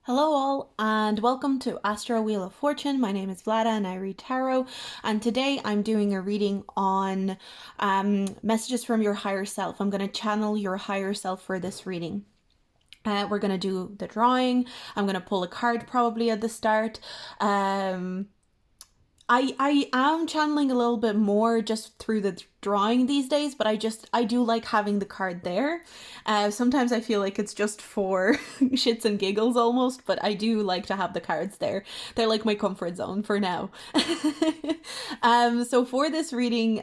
Hello all and welcome to Astro Wheel of Fortune. My name is Vlada and I read tarot, and today I'm doing a reading on messages from your higher self. I'm going to channel your higher self for this reading. We're going to do the drawing. I'm going to pull a card probably at the start. I am channeling a little bit more just through the drawing these days, but I do like having the card there. Sometimes I feel like it's just for shits and giggles almost, but I do like to have the cards there. They're like my comfort zone for now. So for this reading,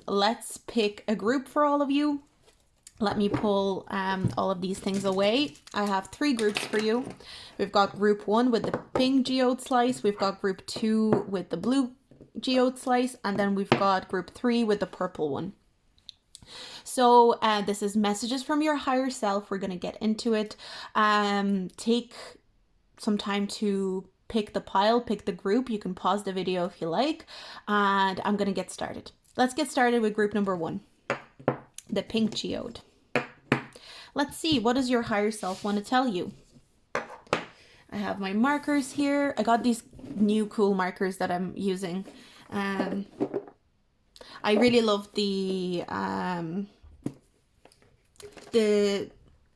let's pick a group for all of you. Let me pull all of these things away. I have 3 groups for you. We've got group 1 with the pink geode slice. We've got group 2 with the blue geode slice. And then we've got group 3 with the purple one. So this is messages from your higher self. We're going to get into it. Take some time to pick the pile, pick the group. You can pause the video if you like. And I'm going to get started. Let's get started with group number 1. The pink geode. Let's see, what does your higher self want to tell you? I have my markers here. I got these new cool markers that I'm using. I really love the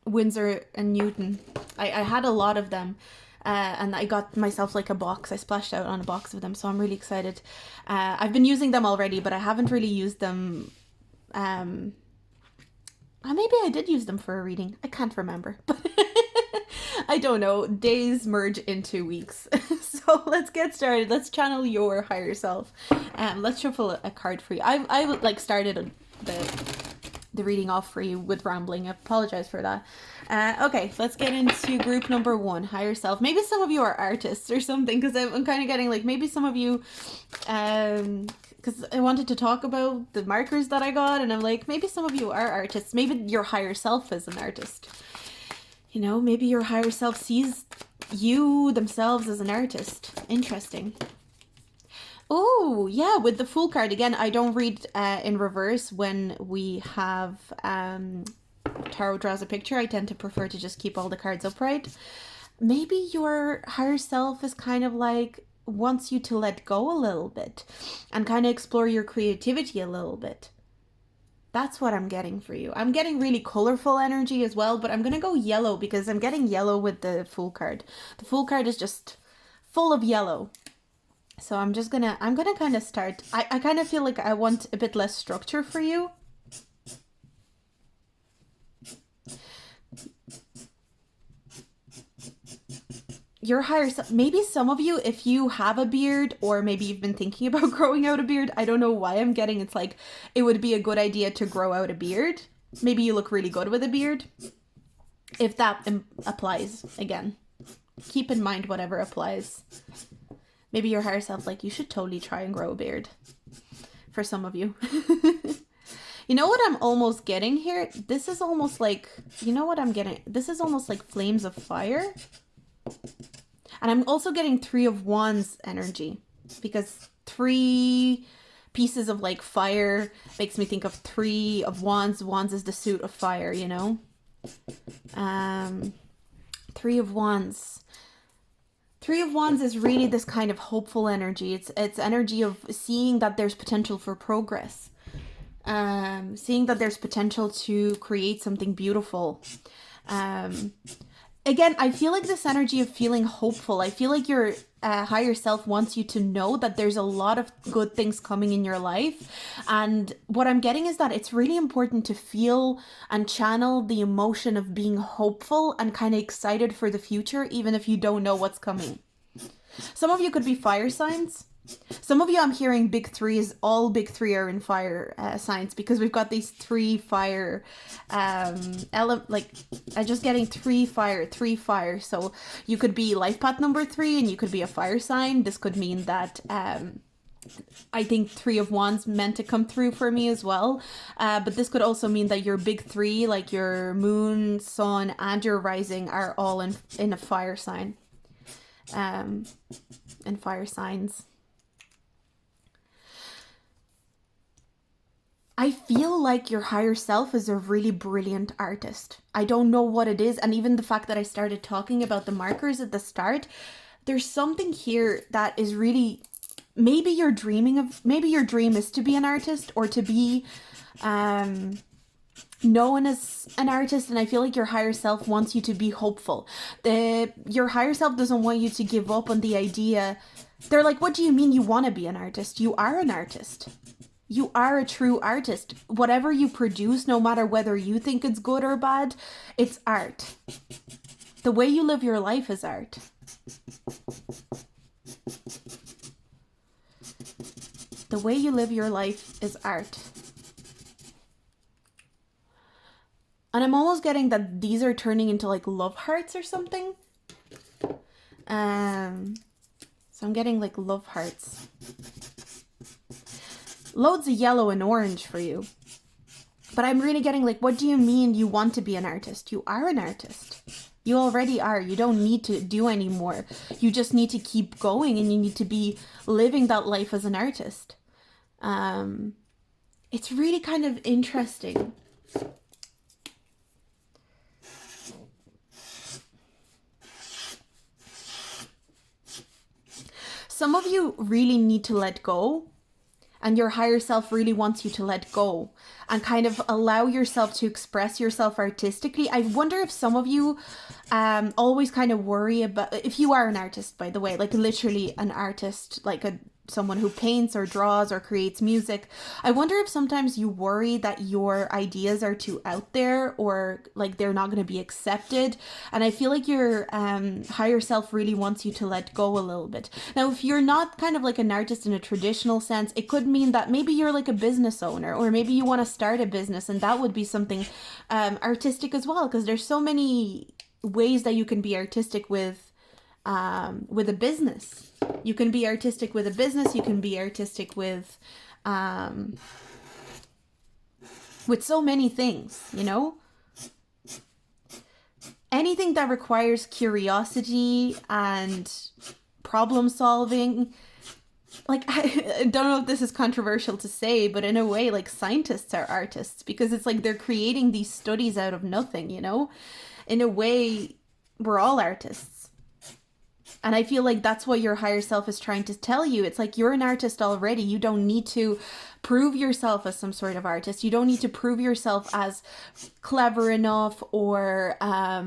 Winsor and Newton. I had a lot of them. And I got myself like a box. I splashed out on a box of them, so I'm really excited. I've been using them already, but I haven't really used them. Maybe I did use them for a reading. I can't remember. I don't know. Days merge into weeks. So let's get started. Let's channel your higher self. Let's shuffle a card for you. I like started the reading off for you with rambling. I apologize for that. Okay, let's get into group number 1, higher self. Maybe some of you are artists or something, because I'm kind of getting like maybe some of you because I wanted to talk about the markers that I got, and I'm like, maybe some of you are artists. Maybe your higher self is an artist. You know, maybe your higher self sees you themselves as an artist. Interesting. Oh, yeah, with the Fool card. Again, I don't read in reverse when we have tarot draws a picture. I tend to prefer to just keep all the cards upright. Maybe your higher self is kind of like wants you to let go a little bit and kind of explore your creativity a little bit. That's what I'm getting for you. I'm getting really colorful energy as well, but I'm going to go yellow because I'm getting yellow with the Fool card. The Fool card is just full of yellow. So I'm going to kind of start. I kind of feel like I want a bit less structure for you. Your higher self, maybe some of you, if you have a beard, or maybe you've been thinking about growing out a beard, I don't know why I'm getting, it's like, it would be a good idea to grow out a beard. Maybe you look really good with a beard. If that applies, again, keep in mind whatever applies. Maybe your higher self, like, you should totally try and grow a beard. For some of you. You know what I'm almost getting here? This is almost like, you know what I'm getting? This is almost like flames of fire. And I'm also getting 3 of Wands energy, because 3 pieces of like fire makes me think of 3 of Wands. Wands is the suit of fire, you know? 3 of Wands. 3 of Wands is really this kind of hopeful energy. It's energy of seeing that there's potential for progress. Seeing that there's potential to create something beautiful. Again, I feel like this energy of feeling hopeful. I feel like your higher self wants you to know that there's a lot of good things coming in your life. And what I'm getting is that it's really important to feel and channel the emotion of being hopeful and kind of excited for the future, even if you don't know what's coming. Some of you could be fire signs. Some of you, I'm hearing big 3s, all big 3 are in fire signs, because we've got these 3 fire, I'm just getting 3 fire. So you could be life path number 3 and you could be a fire sign. This could mean that, I think 3 of Wands meant to come through for me as well. But this could also mean that your big 3, like your moon, sun, and your rising, are all in a fire sign, and fire signs. I feel like your higher self is a really brilliant artist. I don't know what it is. And even the fact that I started talking about the markers at the start, there's something here that is really, maybe you're dreaming of, maybe your dream is to be an artist or to be known as an artist. And I feel like your higher self wants you to be hopeful. Your higher self doesn't want you to give up on the idea. They're like, what do you mean you want to be an artist? You are an artist. You are a true artist. Whatever you produce, no matter whether you think it's good or bad, it's art. The way you live your life is art. The way you live your life is art. And I'm almost getting that these are turning into like love hearts or something. So I'm getting like love hearts. Loads of yellow and orange for you. But I'm really getting like, what do you mean you want to be an artist? You are an artist. You already are. You don't need to do any more. You just need to keep going and you need to be living that life as an artist. It's really kind of interesting. Some of you really need to let go. And your higher self really wants you to let go and kind of allow yourself to express yourself artistically. I wonder if some of you always kind of worry about, if you are an artist, by the way, like literally an artist, like someone who paints or draws or creates music. I wonder if sometimes you worry that your ideas are too out there or like they're not going to be accepted. And I feel like your higher self really wants you to let go a little bit. Now, if you're not kind of like an artist in a traditional sense, it could mean that maybe you're like a business owner or maybe you want to start a business, and that would be something artistic as well, because there's so many ways that you can be artistic with a business. You can be artistic with a business. You can be artistic with so many things, you know? Anything that requires curiosity and problem solving. Like, I don't know if this is controversial to say, but in a way, like, scientists are artists because it's like they're creating these studies out of nothing, you know? In a way, we're all artists. And I feel like that's what your higher self is trying to tell you. It's like you're an artist already. You don't need to prove yourself as some sort of artist. You don't need to prove yourself as clever enough or I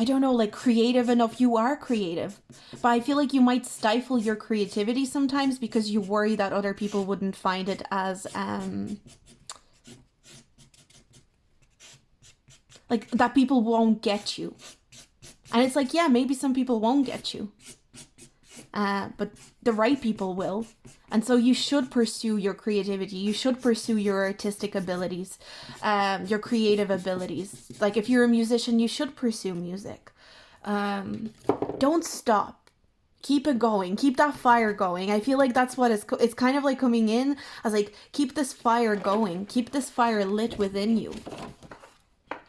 don't know, like creative enough. You are creative. But I feel like you might stifle your creativity sometimes because you worry that other people wouldn't find it as like that people won't get you. And it's like, yeah, maybe some people won't get you. But the right people will. And so you should pursue your creativity. You should pursue your artistic abilities, your creative abilities. Like if you're a musician, you should pursue music. Don't stop. Keep it going. Keep that fire going. I feel like that's what it's kind of like coming in as like, keep this fire going. Keep this fire lit within you.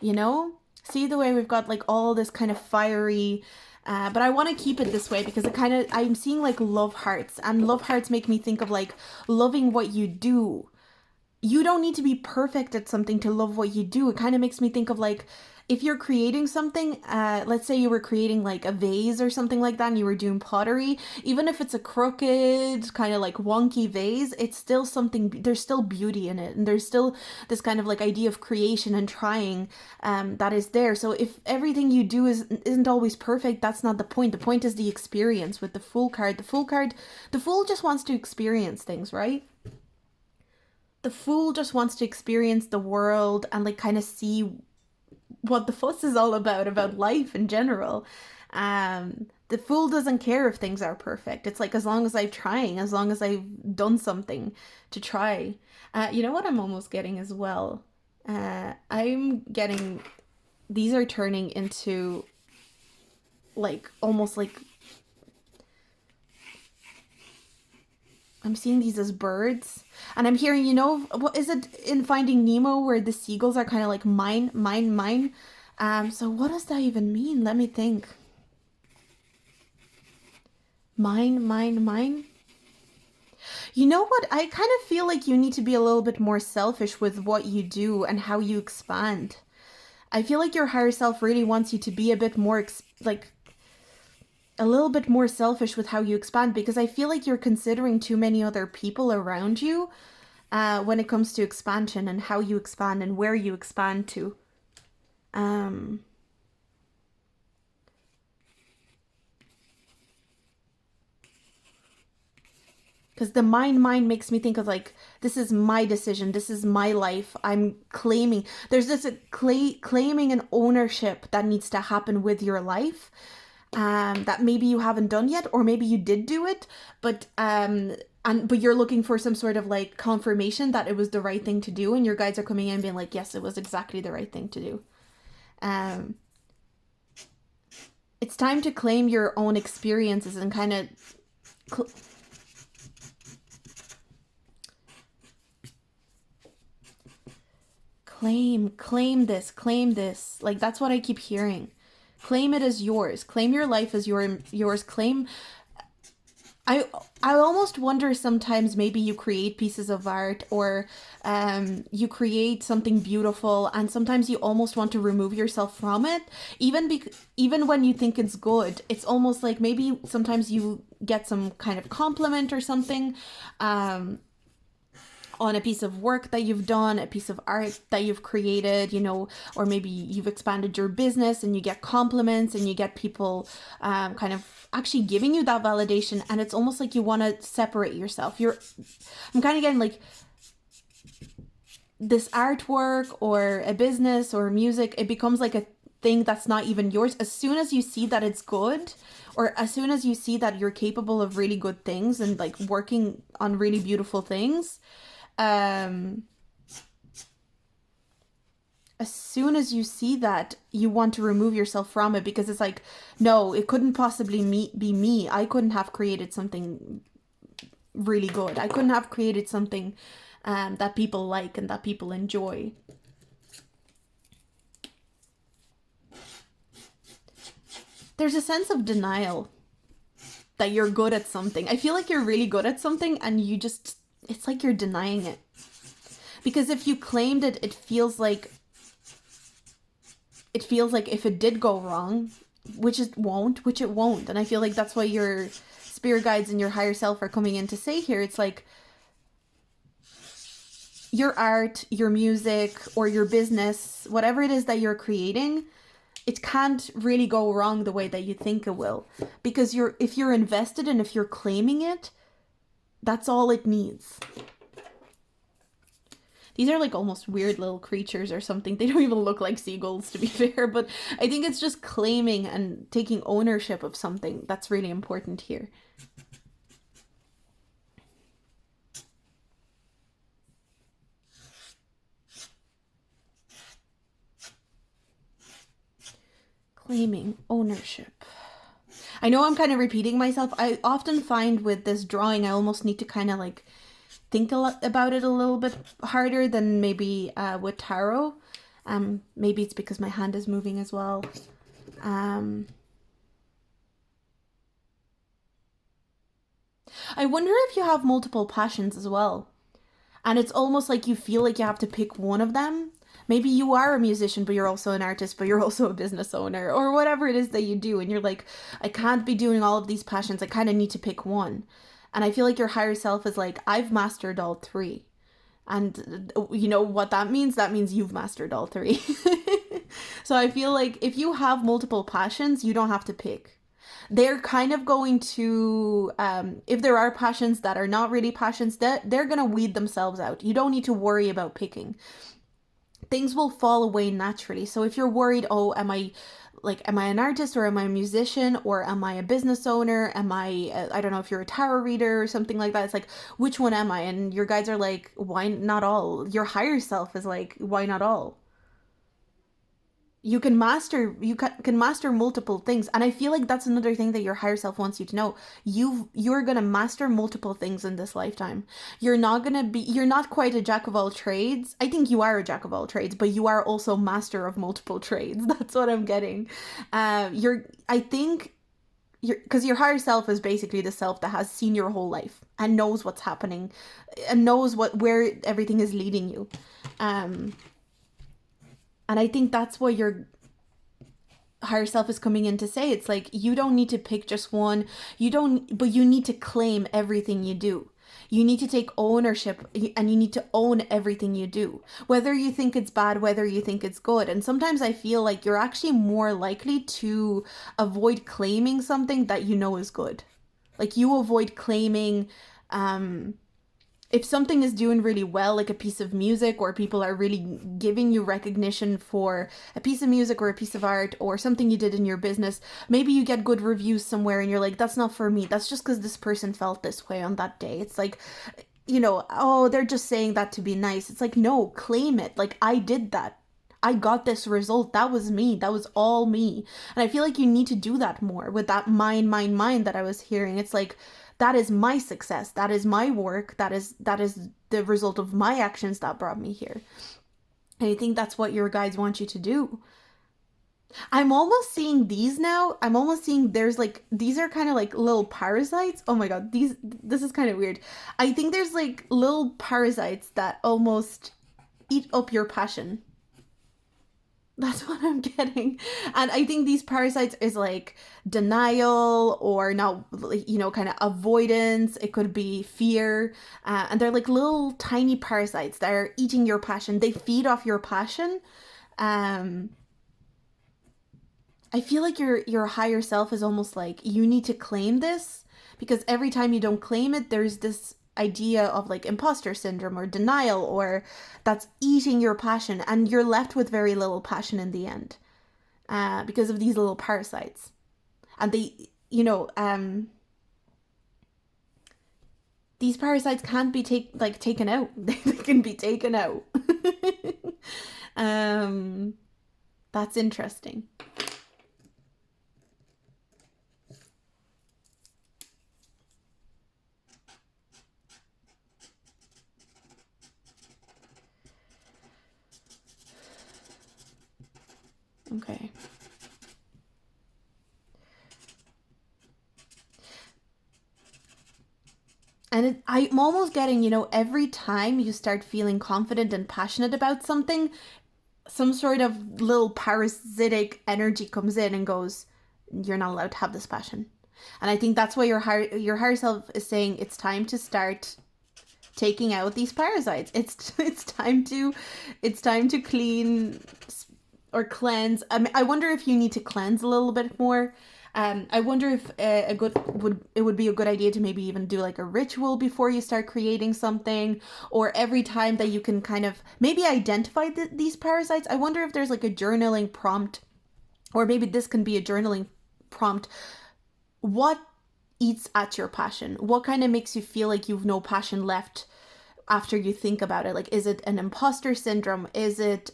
You know? See the way we've got like all this kind of fiery, but I want to keep it this way because it kind of, I'm seeing like love hearts, and love hearts make me think of like loving what you do. You don't need to be perfect at something to love what you do. It kind of makes me think of like, if you're creating something, let's say you were creating like a vase or something like that and you were doing pottery, even if it's a crooked, kind of like wonky vase, it's still something, there's still beauty in it. And there's still this kind of like idea of creation and trying that is there. So if everything you do isn't always perfect, that's not the point. The point is the experience with the Fool card. The Fool just wants to experience things, right? The Fool just wants to experience the world and like kind of see what the fuss is all about life in general. The Fool doesn't care if things are perfect. It's like, as long as I'm trying, as long as I've done something to try. You know what I'm almost getting as well? I'm getting, these are turning into like, almost like, I'm seeing these as birds. And I'm hearing, you know, what is it in Finding Nemo where the seagulls are kind of like mine, mine, mine? So what does that even mean? Let me think. Mine. You know what? I kind of feel like you need to be a little bit more selfish with what you do and how you expand. I feel like your higher self really wants you to be a bit more, like, a little bit more selfish with how you expand, because I feel like you're considering too many other people around you when it comes to expansion and how you expand and where you expand to. Um, because the mind makes me think of like, this is my decision, this is my life. I'm claiming. There's this claiming an ownership that needs to happen with your life. That maybe you haven't done yet, or maybe you did do it, but you're looking for some sort of like confirmation that it was the right thing to do, and your guides are coming in being like, yes, it was exactly the right thing to do. Um, it's time to claim your own experiences and kind of cl- claim this. Like, that's what I keep hearing. Claim it as yours. Claim your life as yours. Claim. I I almost wonder sometimes, maybe you create pieces of art, or you create something beautiful, and sometimes you almost want to remove yourself from it, even when you think it's good. It's almost like maybe sometimes you get some kind of compliment or something, um, on a piece of work that you've done, a piece of art that you've created, or maybe you've expanded your business and you get compliments and you get people kind of actually giving you that validation. And it's almost like you want to separate yourself. I'm kind of getting like this artwork or a business or music, it becomes like a thing that's not even yours. As soon as you see that it's good, or as soon as you see that you're capable of really good things and like working on really beautiful things, um as soon as you see that, you want to remove yourself from it, because it's like, no, it couldn't possibly be me. I couldn't have created something really good. I couldn't have created something that people like and that people enjoy. There's a sense of denial that you're good at something. I feel like you're really good at something, and it's like you're denying it. Because if you claimed it, it feels like if it did go wrong, which it won't. And I feel like that's what your spirit guides and your higher self are coming in to say here. It's like, your art, your music, or your business, whatever it is that you're creating, it can't really go wrong the way that you think it will. Because if you're invested and if you're claiming it, that's all it needs. These are like almost weird little creatures or something. They don't even look like seagulls, to be fair, but I think it's just claiming and taking ownership of something that's really important here. Claiming ownership. I know I'm kind of repeating myself. I often find with this drawing, I almost need to kind of like think about it a little bit harder than maybe with tarot. Maybe it's because my hand is moving as well. I wonder if you have multiple passions as well. And it's almost like you feel like you have to pick one of them. Maybe you are a musician, but you're also an artist, but you're also a business owner, or whatever it is that you do. And you're like, I can't be doing all of these passions. I kind of need to pick one. And I feel like your higher self is like, I've mastered all three. And you know what that means? That means you've mastered all three. So I feel like if you have multiple passions, you don't have to pick. They're kind of going to, if there are passions that are not really passions, they're going to weed themselves out. You don't need to worry about picking. Things will fall away naturally. So if you're worried, oh, am I an artist, or am I a musician, or am I a business owner? Am I don't know, if you're a tarot reader or something like that. It's like, which one am I? And your guides are like, why not all? Your higher self is like, why not all? You can master multiple things, and I feel like that's another thing that your higher self wants you to know. You're gonna master multiple things in this lifetime. You're not quite a jack of all trades. I think you are a jack of all trades, but you are also master of multiple trades. That's what I'm getting. I think because your higher self is basically the self that has seen your whole life and knows what's happening and knows where everything is leading you. Um, and I think that's what your higher self is coming in to say. It's like, you don't need to pick just one. You don't, but you need to claim everything you do. You need to take ownership, and you need to own everything you do, whether you think it's bad, whether you think it's good. And sometimes I feel like you're actually more likely to avoid claiming something that you know is good. Like, you avoid claiming, um, if something is doing really well, like a piece of music, or people are really giving you recognition for a piece of music or a piece of art or something you did in your business, maybe you get good reviews somewhere and you're like, that's not for me. That's just because this person felt this way on that day. It's like, oh, they're just saying that to be nice. It's like, no, claim it. Like, I did that. I got this result. That was me. That was all me. And I feel like you need to do that more with that mind that I was hearing. It's like, that is my success. That is my work. That is the result of my actions that brought me here. And I think that's what your guides want you to do. I'm almost seeing these now. I'm almost seeing there's like, these are kind of like little parasites. Oh my god, this is kind of weird. I think there's like little parasites that almost eat up your passion. That's what I'm getting. And I think these parasites is like denial, or not, kind of avoidance. It could be fear. And they're like little tiny parasites that are eating your passion. They feed off your passion. Um, I feel like your higher self is almost like, you need to claim this, because every time you don't claim it, there's this idea of like imposter syndrome or denial, or that's eating your passion, and you're left with very little passion in the end, because of these little parasites. And these parasites can't be taken out. They can be taken out. um, that's interesting. Okay. And I'm almost getting, every time you start feeling confident and passionate about something, some sort of little parasitic energy comes in and goes, you're not allowed to have this passion. And I think that's why your higher self is saying it's time to start taking out these parasites. It's time to clean or cleanse. I mean, I wonder if you need to cleanse a little bit more. I wonder if it would be a good idea to maybe even do like a ritual before you start creating something, or every time that you can kind of maybe identify these parasites. I wonder if there's like a journaling prompt, or maybe this can be a journaling prompt. What eats at your passion? What kind of makes you feel like you've no passion left after you think about it? Like, is it an imposter syndrome? Is it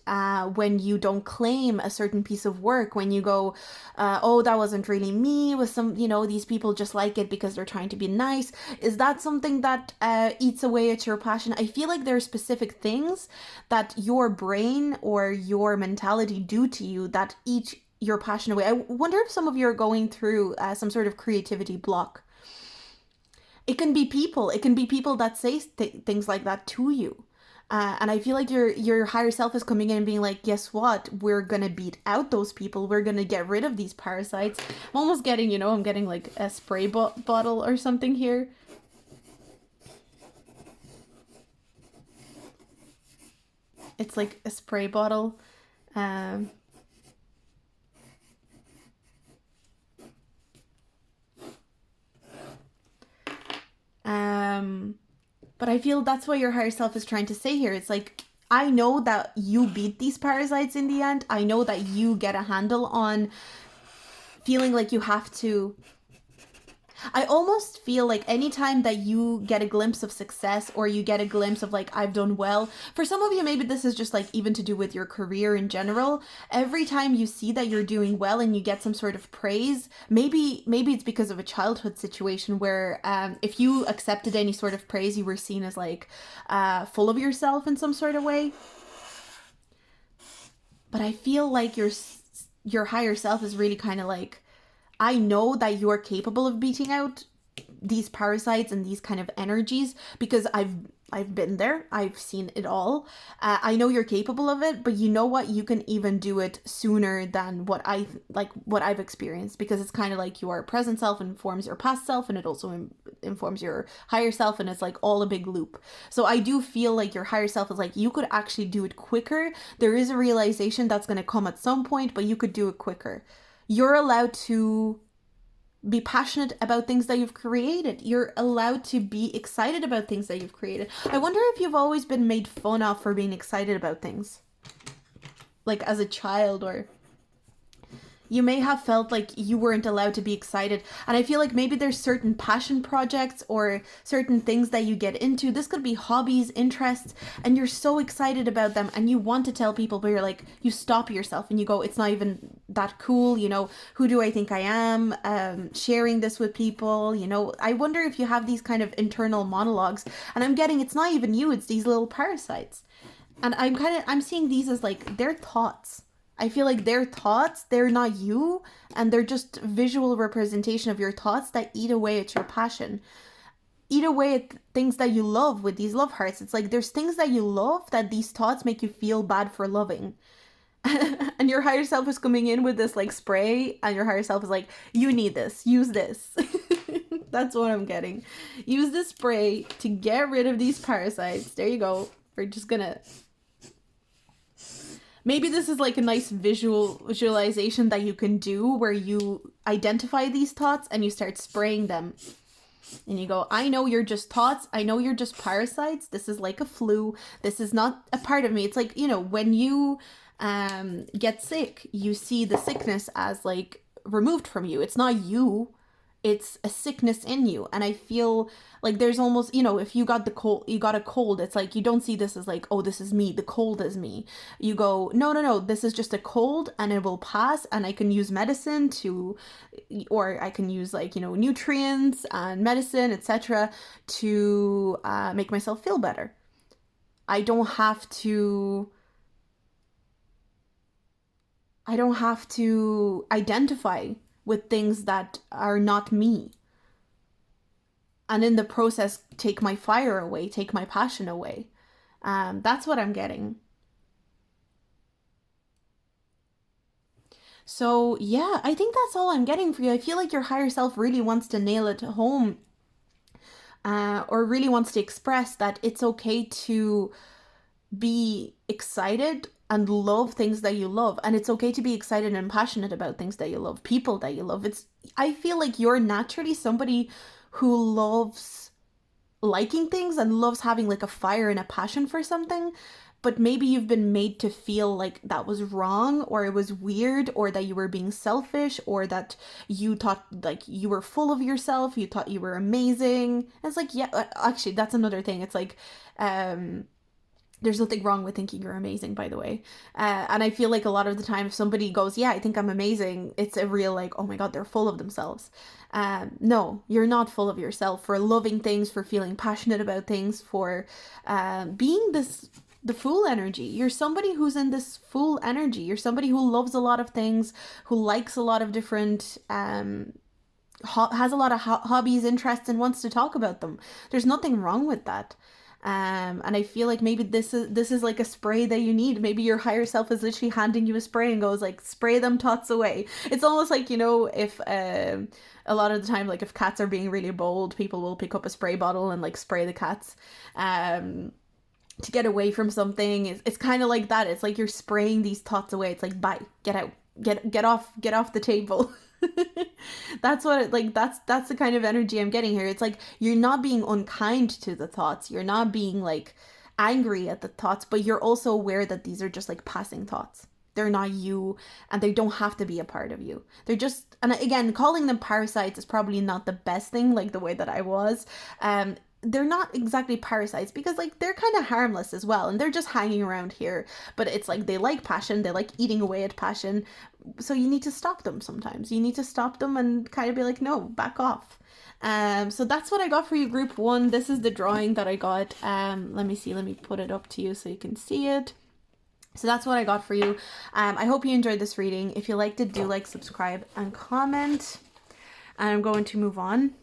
when you don't claim a certain piece of work, when you go, oh, that wasn't really me, with some, these people just like it because they're trying to be nice? Is that something that eats away at your passion? I feel like there are specific things that your brain or your mentality do to you that eat your passion away. I wonder if some of you are going through some sort of creativity block. It can be people. It can be people that say things like that to you. And I feel like your higher self is coming in and being like, guess what? We're gonna beat out those people. We're gonna get rid of these parasites. I'm almost getting, I'm getting like a spray bottle or something here. It's like a spray bottle. Um, um, but I feel that's what your higher self is trying to say here. It's like, I know that you beat these parasites in the end. I know that you get a handle on feeling like you have to. I almost feel like anytime that you get a glimpse of success, or you get a glimpse of like, I've done well, for some of you, maybe this is just like even to do with your career in general. Every time you see that you're doing well and you get some sort of praise, maybe it's because of a childhood situation where if you accepted any sort of praise, you were seen as like full of yourself in some sort of way. But I feel like your higher self is really kind of like, I know that you're capable of beating out these parasites and these kind of energies because I've been there. I've seen it all. I know you're capable of it, but you know what? You can even do it sooner than what I've experienced, because it's kind of like your present self informs your past self, and it also informs your higher self, and it's like all a big loop. So I do feel like your higher self is like, you could actually do it quicker. There is a realization that's going to come at some point, but you could do it quicker. You're allowed to be passionate about things that you've created. You're allowed to be excited about things that you've created. I wonder if you've always been made fun of for being excited about things, like as a child, or you may have felt like you weren't allowed to be excited. And I feel like maybe there's certain passion projects or certain things that you get into. This could be hobbies, interests, and you're so excited about them and you want to tell people, but you're like, you stop yourself and you go, it's not even that cool, you know, who do I think I am? Sharing this with people, you know. I wonder if you have these kind of internal monologues, and I'm getting, it's not even you, it's these little parasites. And I'm seeing these as like, they're thoughts. I feel like they're thoughts, they're not you, and they're just visual representation of your thoughts that eat away at your passion. Eat away at things that you love with these love hearts. It's like there's things that you love that these thoughts make you feel bad for loving. And your higher self is coming in with this like spray, and your higher self is like, you need this, use this. That's what I'm getting. Use this spray to get rid of these parasites. There you go. We're just gonna... Maybe this is like a nice visualization that you can do where you identify these thoughts and you start spraying them. And you go, I know you're just thoughts. I know you're just parasites. This is like a flu. This is not a part of me. It's like, you know, when you get sick, you see the sickness as like removed from you. It's not you. It's a sickness in you. And I feel like there's almost, you know, if you got a cold, it's like, you don't see this as like, oh, this is me, the cold is me. You go, no, this is just a cold and it will pass, and I can use medicine to, or I can use like, you know, nutrients and medicine, etc. to make myself feel better. I don't have to identify with things that are not me. And in the process, take my fire away, take my passion away. That's what I'm getting. So yeah, I think that's all I'm getting for you. I feel like your higher self really wants to nail it home, or really wants to express that it's okay to be excited and love things that you love, and it's okay to be excited and passionate about things that you love, people that you love. I feel like you're naturally somebody who loves liking things and loves having like a fire and a passion for something, but maybe you've been made to feel like that was wrong, or it was weird, or that you were being selfish, or that you thought like you were full of yourself, you thought you were amazing. And it's like, yeah, actually that's another thing. It's like there's nothing wrong with thinking you're amazing, by the way. And I feel like a lot of the time, if somebody goes, yeah, I think I'm amazing, it's a real like, oh my God, they're full of themselves. No, you're not full of yourself for loving things, for feeling passionate about things, for being the Fool energy. You're somebody who's in this Fool energy. You're somebody who loves a lot of things, who likes a lot of different has a lot of hobbies, interests, and wants to talk about them. There's nothing wrong with that. And I feel like maybe this is like a spray that you need. Maybe your higher self is literally handing you a spray and goes like, spray them thoughts away. It's almost like, you know, if a lot of the time, like if cats are being really bold, people will pick up a spray bottle and like spray the cats to get away from something. It's kind of like that. It's like you're spraying these thoughts away. It's like, bye, get out, get off the table. That's what that's the kind of energy I'm getting here. It's like you're not being unkind to the thoughts, you're not being like angry at the thoughts, but you're also aware that these are just like passing thoughts. They're not you, and they don't have to be a part of you. They're just, and again, calling them parasites is probably not the best thing, like the way that I was. They're not exactly parasites, because like they're kind of harmless as well, and they're just hanging around here, but it's like they like passion, they like eating away at passion. So you need to stop them sometimes. You need to stop them and kind of be like, no, back off. So that's what I got for you, group 1. This is the drawing that I got. Let me put it up to you so you can see it. So that's what I got for you. I hope you enjoyed this reading. If you liked it, do like, subscribe, and comment. And I'm going to move on.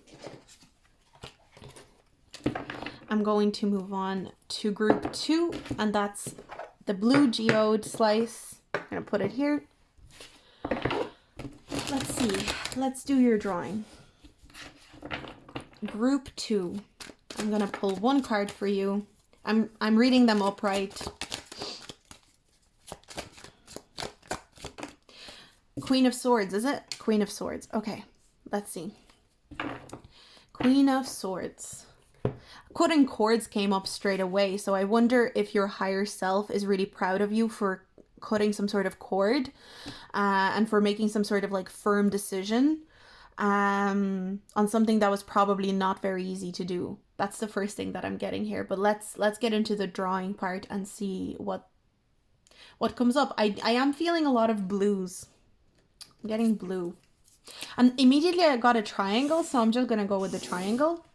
I'm going to move on to group 2, and that's the blue geode slice. I'm going to put it here. Let's see. Let's do your drawing. Group 2. I'm going to pull one card for you. I'm reading them upright. Queen of Swords, is it? Queen of Swords. Okay, let's see. Queen of Swords. Cutting cords came up straight away, so I wonder if your higher self is really proud of you for cutting some sort of cord and for making some sort of like firm decision on something that was probably not very easy to do. That's the first thing that I'm getting here, but let's get into the drawing part and see what comes up. I am feeling a lot of blues. I'm getting blue. And immediately I got a triangle, so I'm just going to go with the triangle.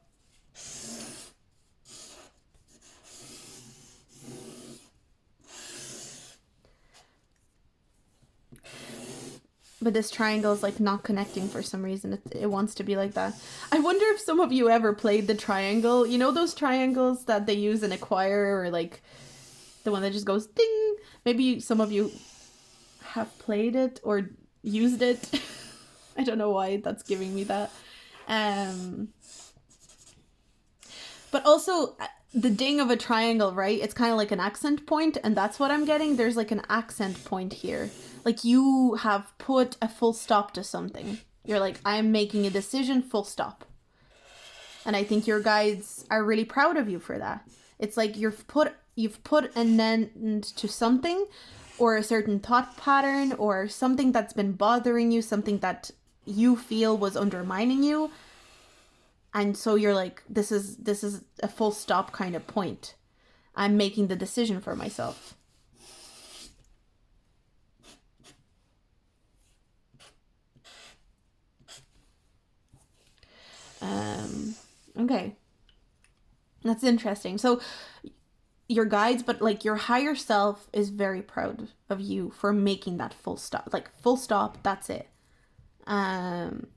But this triangle is like not connecting for some reason. It wants to be like that. I wonder if some of you ever played the triangle. You know those triangles that they use in a choir, or like the one that just goes ding? Maybe some of you have played it or used it. I don't know why that's giving me that. But also the ding of a triangle, right? It's kind of like an accent point, and that's what I'm getting. There's like an accent point here. Like you have put a full stop to something. You're like, I'm making a decision, full stop. And I think your guides are really proud of you for that. It's like you've put an end to something, or a certain thought pattern, or something that's been bothering you, something that you feel was undermining you. And so you're like, this is a full stop kind of point. I'm making the decision for myself. Okay. That's interesting. So your guides, but like your higher self is very proud of you for making that full stop. Like full stop, that's it.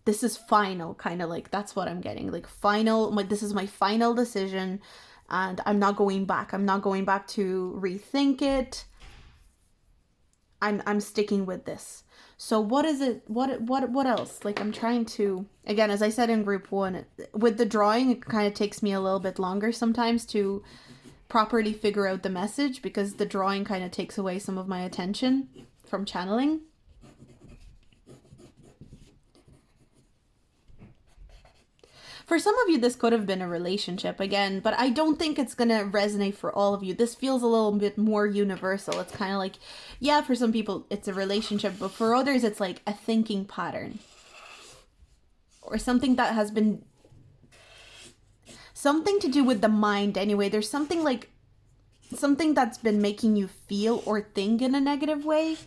This is final, kind of like, that's what I'm getting. Like final, this is my final decision, and I'm not going back. I'm not going back to rethink it. I'm sticking with this. So what is it? What else? Like I'm trying to, again, as I said in group 1, with the drawing, it kind of takes me a little bit longer sometimes to properly figure out the message, because the drawing kind of takes away some of my attention from channeling. For some of you, this could have been a relationship again, but I don't think it's going to resonate for all of you. This feels a little bit more universal. It's kind of like, yeah, for some people it's a relationship, but for others it's like a thinking pattern. Or something that has been, something to do with the mind anyway. There's something like, something that's been making you feel or think in a negative way.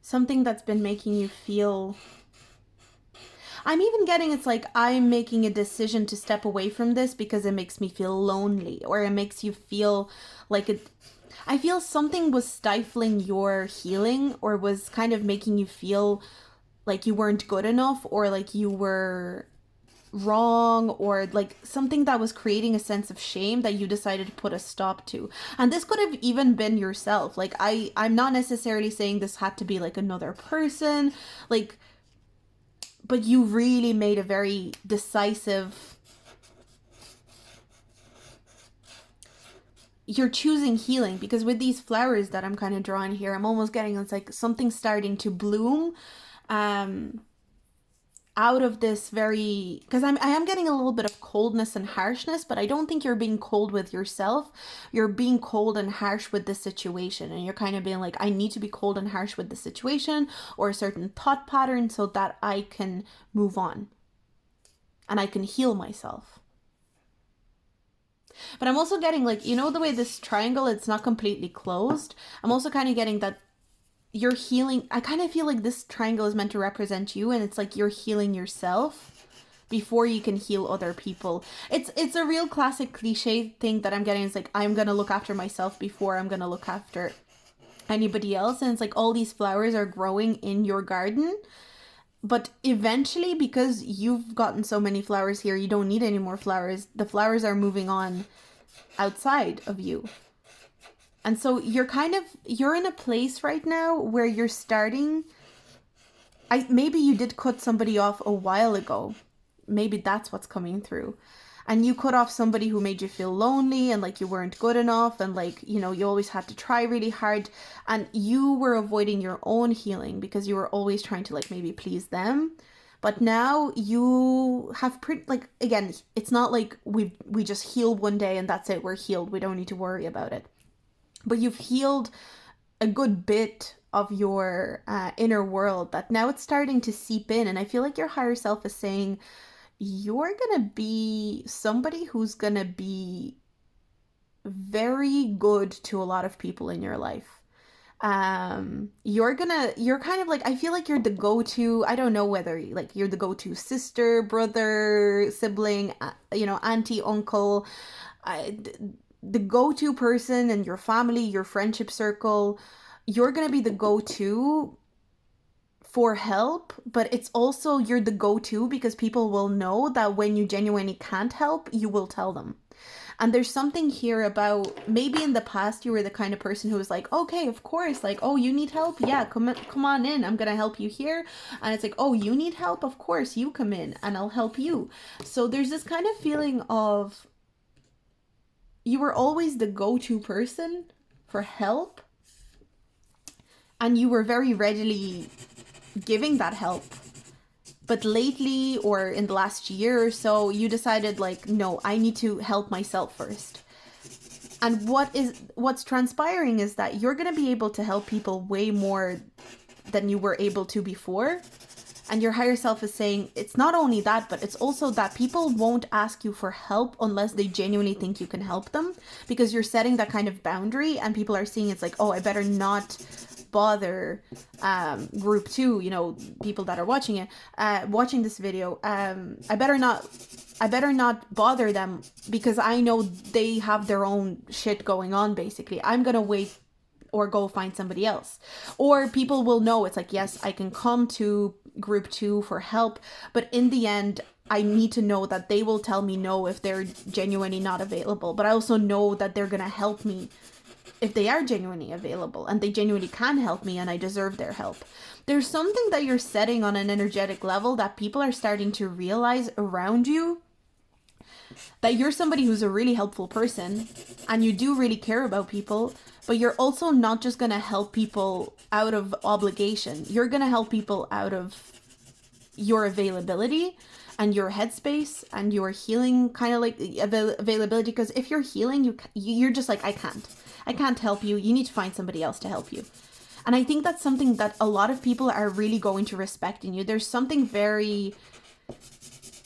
Something that's been making you feel, I'm even getting, it's like I'm making a decision to step away from this because it makes me feel lonely, or it makes you feel like it, I feel something was stifling your healing, or was kind of making you feel like you weren't good enough, or like you were wrong, or like something that was creating a sense of shame that you decided to put a stop to. And this could have even been yourself. Like I'm not necessarily saying this had to be like another person, like, but you really made a very decisive, you're choosing healing, because with these flowers that I'm kind of drawing here, I'm almost getting, it's like something starting to bloom out of this very, because I am getting a little bit of coldness and harshness, but I don't think you're being cold with yourself. You're being cold and harsh with the situation, and you're kind of being like, I need to be cold and harsh with the situation or a certain thought pattern so that I can move on and I can heal myself. But I'm also getting like, you know, the way this triangle, it's not completely closed. I'm also kind of getting that you're healing. I kind of feel like this triangle is meant to represent you, and it's like you're healing yourself before you can heal other people. It's a real classic cliche thing that I'm getting. It's like, I'm gonna look after myself before I'm gonna look after anybody else. And it's like all these flowers are growing in your garden, but eventually, because you've gotten so many flowers here, you don't need any more flowers. The flowers are moving on outside of you. And so you're in a place right now where you're starting. Maybe you did cut somebody off a while ago. Maybe that's what's coming through. And you cut off somebody who made you feel lonely and like you weren't good enough, and like, you know, you always had to try really hard, and you were avoiding your own healing because you were always trying to like maybe please them. But now you have like, again, it's not like we just heal one day and that's it, we're healed, we don't need to worry about it. But you've healed a good bit of your inner world that now it's starting to seep in. And I feel like your higher self is saying, you're going to be somebody who's going to be very good to a lot of people in your life. You're kind of like, I feel like you're the go-to, I don't know whether like you're the go-to sister, brother, sibling, you know, auntie, uncle, the go-to person in your family, your friendship circle. You're going to be the go-to for help, but it's also you're the go-to because people will know that when you genuinely can't help, you will tell them. And there's something here about maybe in the past you were the kind of person who was like, okay, of course, like, oh, you need help? Yeah, come on in. I'm going to help you here. And it's like, oh, you need help? Of course, you come in and I'll help you. So there's this kind of feeling of you were always the go-to person for help, and you were very readily giving that help. But lately, or in the last year or so, you decided like, no, I need to help myself first. And what's transpiring is that you're going to be able to help people way more than you were able to before. And your higher self is saying it's not only that, but it's also that people won't ask you for help unless they genuinely think you can help them, because you're setting that kind of boundary and people are seeing it's like, oh, I better not bother group 2, you know, people that are watching it, watching this video. I better not bother them because I know they have their own shit going on, basically. I'm gonna wait or go find somebody else. Or people will know it's like, yes, I can come to group 2 for help, but in the end I need to know that they will tell me no if they're genuinely not available. But I also know that they're gonna help me if they are genuinely available and they genuinely can help me and I deserve their help. There's something that you're setting on an energetic level that people are starting to realize around you, that you're somebody who's a really helpful person and you do really care about people, but you're also not just going to help people out of obligation. You're going to help people out of your availability and your headspace and your healing kind of like availability. Because if you're healing, you're just like, I can't help you. You need to find somebody else to help you. And I think that's something that a lot of people are really going to respect in you. There's something very,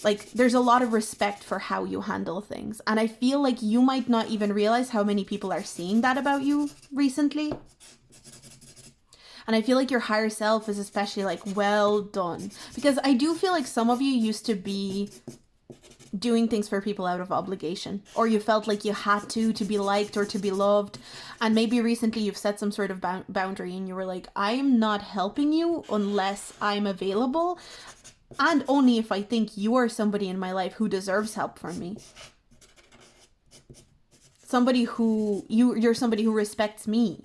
like, there's a lot of respect for how you handle things. And I feel like you might not even realize how many people are seeing that about you recently. And I feel like your higher self is especially like, well done. Because I do feel like some of you used to be doing things for people out of obligation, or you felt like you had to be liked or to be loved. And maybe recently you've set some sort of boundary and you were like, I'm not helping you unless I'm available, and only if I think you are somebody in my life who deserves help from me. Somebody who you're somebody who respects me.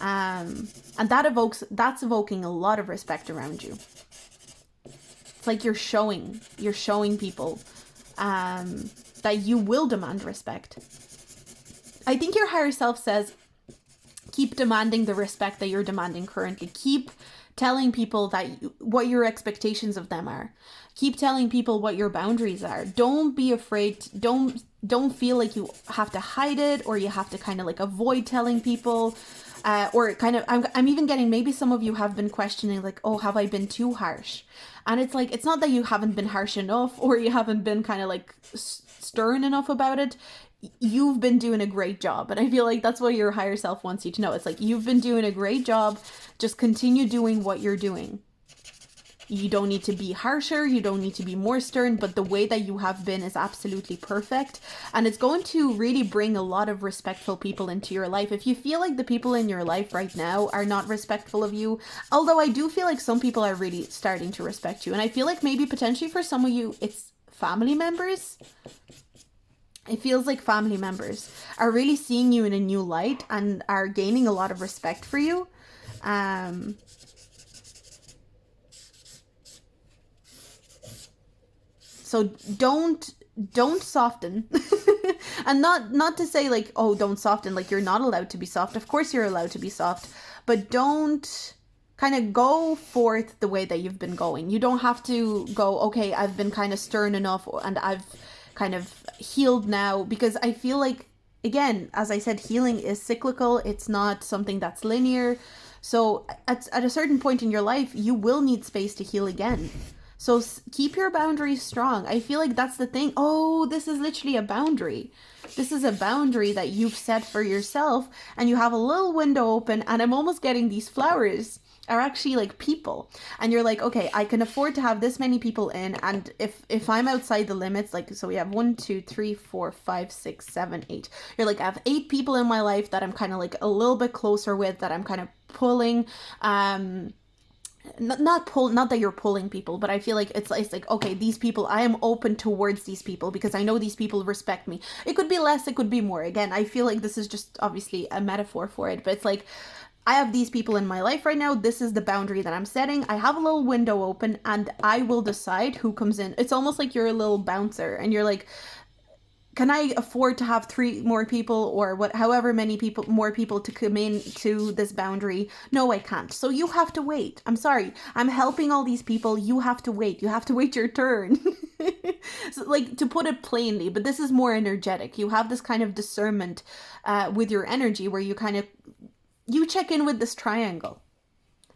And that's evoking a lot of respect around you. It's like you're showing people that you will demand respect. I think your higher self says, keep demanding the respect that you're demanding currently. Keep telling people that what your expectations of them are. Keep telling people what your boundaries are. Don't be afraid. Don't feel like you have to hide it, or you have to kind of like avoid telling people. Or kind of, I'm even getting, maybe some of you have been questioning like, oh, have I been too harsh? And it's like, it's not that you haven't been harsh enough or you haven't been kind of like stern enough about it. you've been doing a great job. And I feel like that's what your higher self wants you to know. It's like, you've been doing a great job. Just continue doing what you're doing. You don't need to be harsher, you don't need to be more stern, but the way that you have been is absolutely perfect. And it's going to really bring a lot of respectful people into your life. If you feel like the people in your life right now are not respectful of you, although I do feel like some people are really starting to respect you. And I feel like maybe potentially for some of you, it's family members. It feels like family members are really seeing you in a new light and are gaining a lot of respect for you. So don't soften. And not to say like, oh, don't soften, like you're not allowed to be soft. Of course you're allowed to be soft, but don't kind of go forth the way that you've been going. You don't have to go, okay, I've been kind of stern enough and I've kind of healed now, because I feel like, again, as I said, healing is cyclical. It's not something that's linear. So at a certain point in your life, you will need space to heal again. So keep your boundaries strong. I feel like that's the thing. Oh, this is literally a boundary. This is a boundary that you've set for yourself, and you have a little window open, and I'm almost getting these flowers are actually like people, and you're like, okay, I can afford to have this many people in, and if I'm outside the limits, like, so we have 1 2 3 4 5 6 7 8, you're like, I have 8 people in my life that I'm kind of like a little bit closer with, that I'm kind of pulling, not that you're pulling people, but I feel like it's like, okay, these people, I am open towards these people because I know these people respect me. It could be less, it could be more. Again, I feel like this is just obviously a metaphor for it, but it's like, I have these people in my life right now. This is the boundary that I'm setting. I have a little window open and I will decide who comes in. It's almost like you're a little bouncer and you're like, can I afford to have 3 more people, or however many people, more people to come in to this boundary? No, I can't. So you have to wait. I'm sorry. I'm helping all these people. You have to wait. You have to wait your turn. So, like, to put it plainly, but this is more energetic. You have this kind of discernment with your energy where you kind of, you check in with this triangle.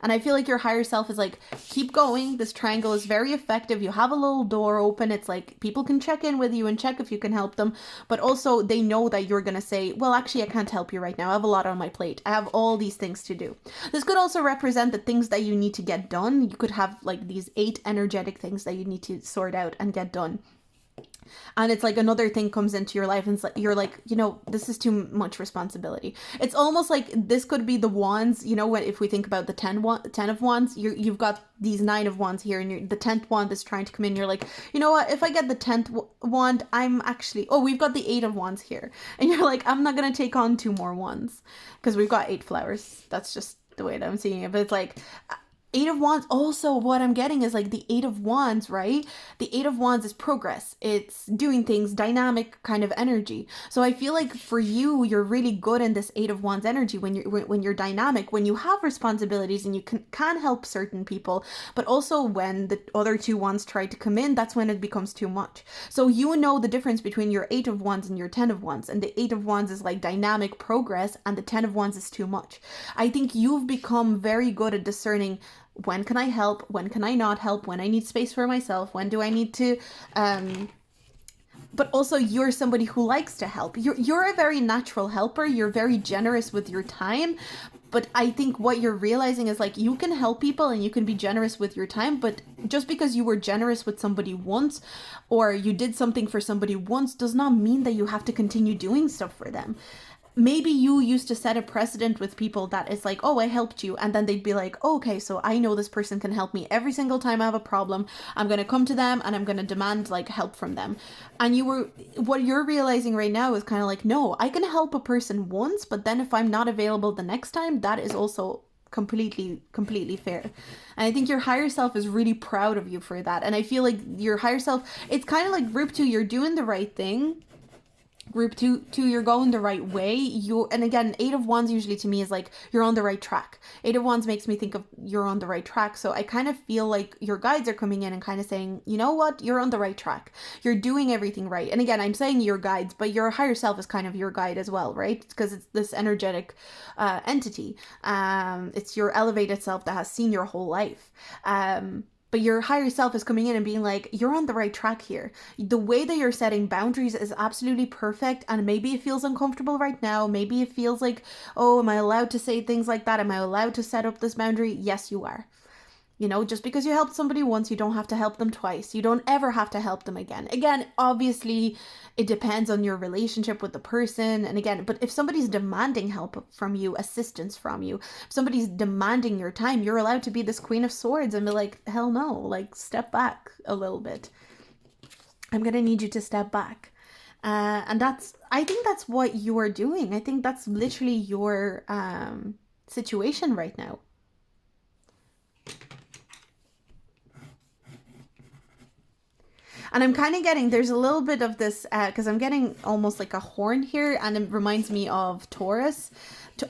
And I feel like your higher self is like, keep going. This triangle is very effective. You have a little door open. It's like people can check in with you and check if you can help them. But also they know that you're going to say, well, actually, I can't help you right now. I have a lot on my plate. I have all these things to do. This could also represent the things that you need to get done. You could have like these 8 energetic things that you need to sort out and get done. And it's like another thing comes into your life and it's like, you're like, you know, this is too much responsibility. It's almost like this could be the wands, you know, when, if we think about the 10 of wands, you've got these 9 of wands here, and the 10th wand is trying to come in. You're like, you know what, if I get the 10th wand, I'm actually, oh, we've got the 8 of wands here, and you're like, I'm not gonna take on 2 more wands because we've got 8 flowers. That's just the way that I'm seeing it. But it's like, 8 of Wands, also what I'm getting is like the 8 of Wands, right? The 8 of Wands is progress. It's doing things, dynamic kind of energy. So I feel like for you, you're really good in this 8 of Wands energy when you're dynamic, when you have responsibilities and you can help certain people, but also when the other 2 Wands try to come in, that's when it becomes too much. So you know the difference between your 8 of Wands and your 10 of Wands, and the 8 of Wands is like dynamic progress and the 10 of Wands is too much. I think you've become very good at discerning, when can I help? When can I not help? When I need space for myself? When do I need to, but also you're somebody who likes to help. You're a very natural helper. You're very generous with your time. But I think what you're realizing is like, you can help people and you can be generous with your time, but just because you were generous with somebody once or you did something for somebody once does not mean that you have to continue doing stuff for them. Maybe you used to set a precedent with people that is like, oh, I helped you. And then they'd be like, oh, okay, so I know this person can help me every single time I have a problem. I'm going to come to them and I'm going to demand like help from them. And what you're realizing right now is kind of like, no, I can help a person once, but then if I'm not available the next time, that is also completely fair. And I think your higher self is really proud of you for that. And I feel like your higher self, it's kind of like group 2, you're doing the right thing. Group two, you're going the right way. And again, 8 of Wands usually to me is like, you're on the right track. 8 of Wands makes me think of you're on the right track. So I kind of feel like your guides are coming in and kind of saying, you know what, you're on the right track. You're doing everything right. And again, I'm saying your guides, but your higher self is kind of your guide as well, right? Because it's this energetic entity. It's your elevated self that has seen your whole life. But your higher self is coming in and being like, you're on the right track here. The way that you're setting boundaries is absolutely perfect. And maybe it feels uncomfortable right now. Maybe it feels like, oh, am I allowed to say things like that? Am I allowed to set up this boundary? Yes, you are. You know, just because you helped somebody once, you don't have to help them twice. You don't ever have to help them again. Again, obviously, it depends on your relationship with the person. And again, but if somebody's demanding help from you, assistance from you, if somebody's demanding your time, you're allowed to be this Queen of Swords and be like, hell no, like step back a little bit. I'm going to need you to step back. And I think that's what you are doing. I think that's literally your situation right now. And I'm kind of getting, there's a little bit of this, because I'm getting almost like a horn here, and it reminds me of Taurus.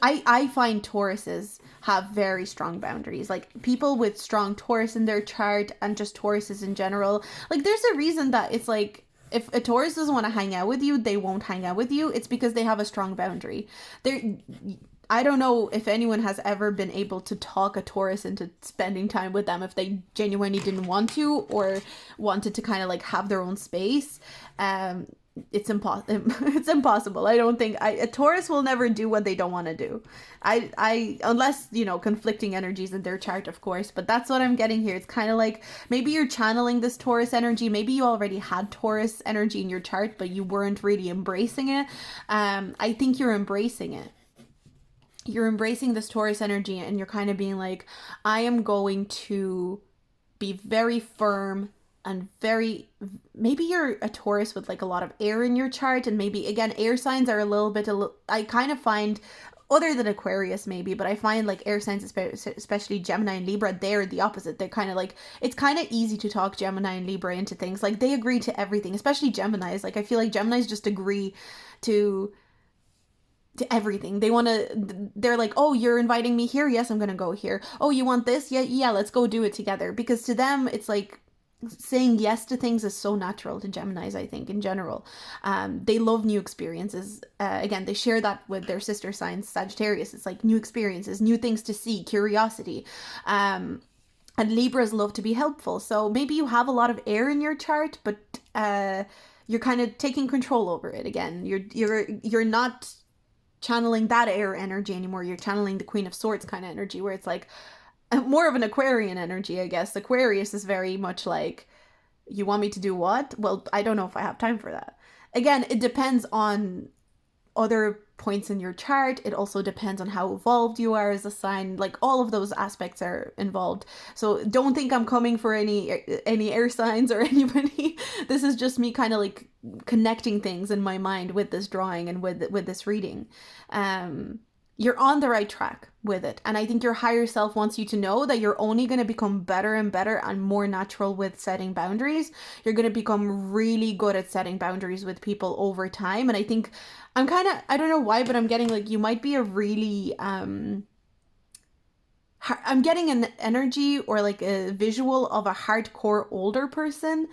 I find Tauruses have very strong boundaries. Like people with strong Taurus in their chart, and just Tauruses in general. Like there's a reason that it's like, if a Taurus doesn't want to hang out with you, they won't hang out with you. It's because they have a strong boundary. I don't know if anyone has ever been able to talk a Taurus into spending time with them if they genuinely didn't want to, or wanted to kind of like have their own space. It's it's impossible. I don't think a Taurus will never do what they don't want to do. I unless, you know, conflicting energies in their chart, of course, but that's what I'm getting here. It's kind of like maybe you're channeling this Taurus energy. Maybe you already had Taurus energy in your chart, but you weren't really embracing it. I think you're embracing it. You're embracing this Taurus energy, and you're kind of being like, I am going to be very firm and very, maybe you're a Taurus with like a lot of air in your chart, and maybe again air signs are a little bit, I kind of find, other than Aquarius maybe, but I find like air signs, especially Gemini and Libra, they're the opposite. They're kind of like, it's kind of easy to talk Gemini and Libra into things. Like they agree to everything, especially Geminis. Like I feel like Geminis just agree to everything. They're like, oh, you're inviting me here, yes, I'm gonna go here. Oh, you want this? Yeah, let's go do it together. Because to them it's like saying yes to things is so natural to Geminis, I think, in general. They love new experiences. Again, they share that with their sister signs, Sagittarius. It's like new experiences, new things to see, curiosity. And Libras love to be helpful. So maybe you have a lot of air in your chart, but you're kind of taking control over it. Again, you're not channeling that air energy anymore. You're channeling the Queen of Swords kind of energy, where it's like more of an Aquarian energy, I guess. Aquarius is very much like, you want me to do what? Well, I don't know if I have time for that. Again, it depends on other points in your chart. It also depends on how evolved you are as a sign. Like all of those aspects are involved. So don't think I'm coming for any air signs or anybody. This is just me kind of like connecting things in my mind with this drawing and with this reading. You're on the right track with it. And I think your higher self wants you to know that you're only going to become better and better and more natural with setting boundaries. You're going to become really good at setting boundaries with people over time. And I think I don't know why, but I'm getting like, you might be a really, I'm getting an energy or like a visual of a hardcore older person.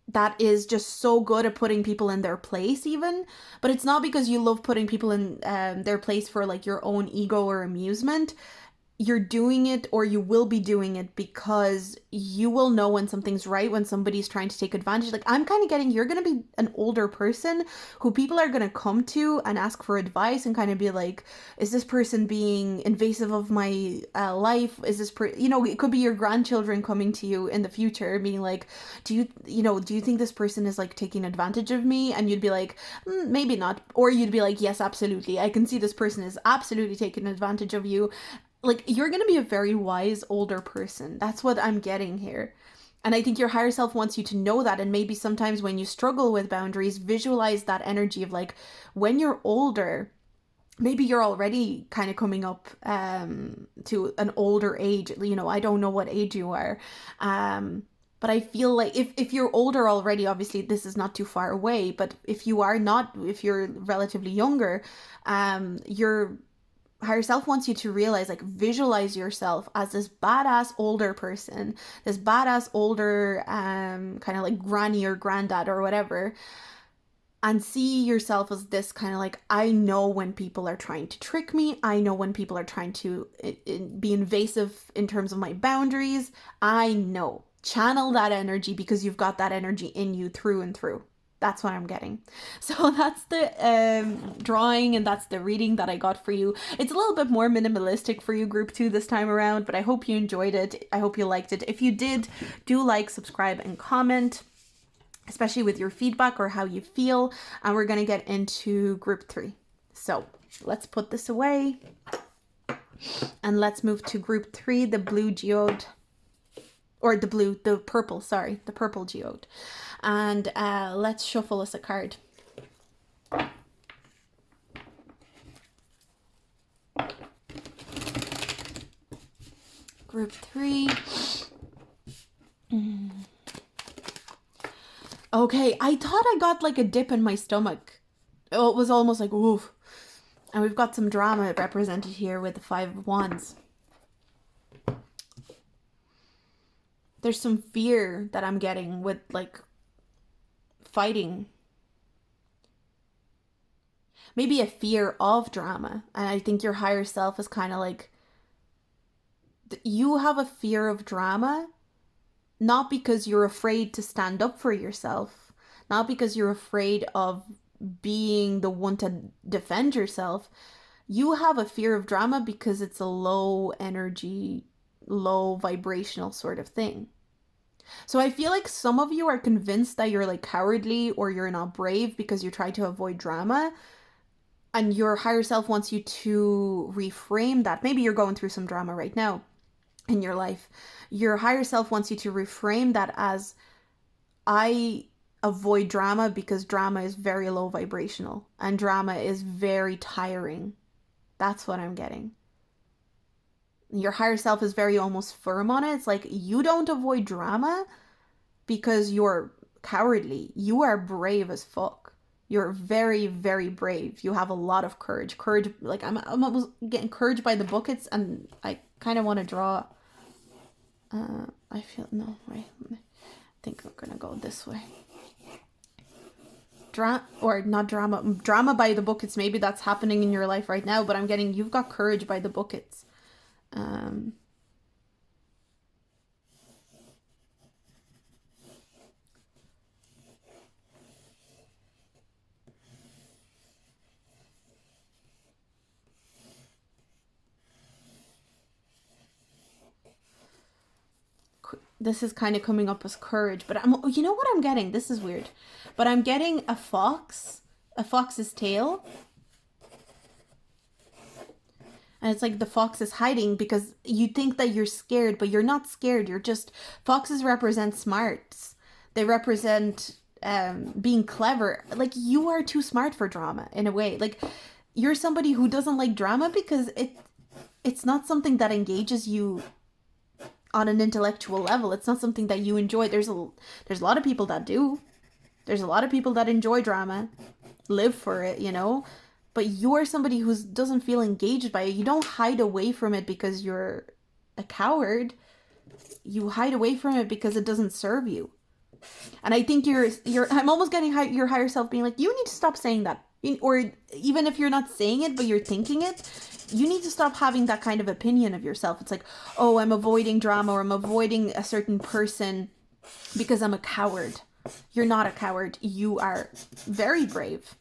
That is just so good at putting people in their place even, but it's not because you love putting people in their place for like your own ego or amusement. You're doing it, or you will be doing it, because you will know when something's right, when somebody's trying to take advantage. Like I'm kind of getting, you're going to be an older person who people are going to come to and ask for advice and kind of be like, is this person being invasive of my life? Is this it could be your grandchildren coming to you in the future being like, do you think this person is like taking advantage of me? And you'd be like, maybe not. Or you'd be like, yes, absolutely, I can see this person is absolutely taking advantage of you. Like, you're going to be a very wise older person. That's what I'm getting here. And I think your higher self wants you to know that. And maybe sometimes when you struggle with boundaries, visualize that energy of like, when you're older, maybe you're already kind of coming up to an older age. I don't know what age you are. But I feel like if you're older already, obviously this is not too far away. But if you're relatively younger, you're higher self wants you to realize, like, visualize yourself as this badass older person, this badass older kind of like granny or granddad or whatever, and see yourself as this kind of like, I know when people are trying to trick me. I know when people are trying to be invasive in terms of my boundaries. I know. Channel that energy because you've got that energy in you through and through. That's what I'm getting. So that's the drawing, and that's the reading that I got for you. It's a little bit more minimalistic for you, group 2, this time around, but I hope you enjoyed it. I hope you liked it. If you did, do like, subscribe, and comment, especially with your feedback or how you feel. And we're going to get into group 3. So let's put this away. And let's move to group 3, the blue geode. Or the purple geode. And let's shuffle us a card. Group 3. Okay, I thought I got like a dip in my stomach. Oh, it was almost like, oof. And we've got some drama represented here with the 5 of Wands. There's some fear that I'm getting with like fighting. Maybe a fear of drama. And I think your higher self is kind of like, you have a fear of drama, not because you're afraid to stand up for yourself, not because you're afraid of being the one to defend yourself. You have a fear of drama because it's a low energy, low vibrational sort of thing. So I feel like some of you are convinced that you're like cowardly or you're not brave because you try to avoid drama, and your higher self wants you to reframe that. Maybe you're going through some drama right now in your life. Your higher self wants you to reframe that as, I avoid drama because drama is very low vibrational and drama is very tiring. That's what I'm getting. Your higher self is very almost firm on it. It's like, you don't avoid drama because you're cowardly. You are brave as fuck. You're very, very brave. You have a lot of courage. Courage, like I'm almost getting courage by the buckets, and I kind of want to draw. I feel, no, right. I think we're gonna go this way. Drama by the buckets. Maybe that's happening in your life right now, but I'm getting, you've got courage by the buckets. This is kind of coming up as courage, but you know what I'm getting? This is weird, but I'm getting a fox's tail. And it's like the fox is hiding because you think that you're scared, but you're not scared. You're just, foxes represent smarts. They represent being clever. Like, you are too smart for drama in a way. Like, you're somebody who doesn't like drama because it's not something that engages you on an intellectual level. It's not something that you enjoy. There's a lot of people that do. There's a lot of people that enjoy drama, live for it, you know. But you're somebody who doesn't feel engaged by it. You don't hide away from it because you're a coward. You hide away from it because it doesn't serve you. And I think I'm almost getting your higher self being like, you need to stop saying that. Or even if you're not saying it, but you're thinking it, you need to stop having that kind of opinion of yourself. It's like, oh, I'm avoiding drama, or I'm avoiding a certain person because I'm a coward. You're not a coward. You are very brave.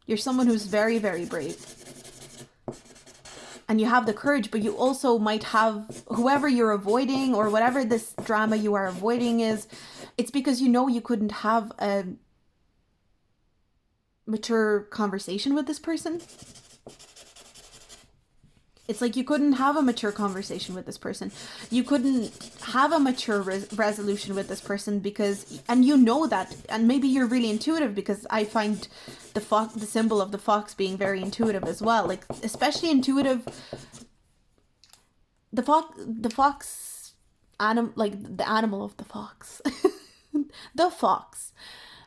You're someone who's very, very brave. And you have the courage, but you also might have, whoever you're avoiding or whatever this drama you are avoiding is, it's because you know you couldn't have a mature conversation with this person. It's like you couldn't have a mature conversation with this person. You couldn't have a mature resolution with this person because, and you know that, and maybe you're really intuitive, because I find the symbol of the fox being very intuitive as well. Like, especially intuitive. The fox, like the animal of the fox. The fox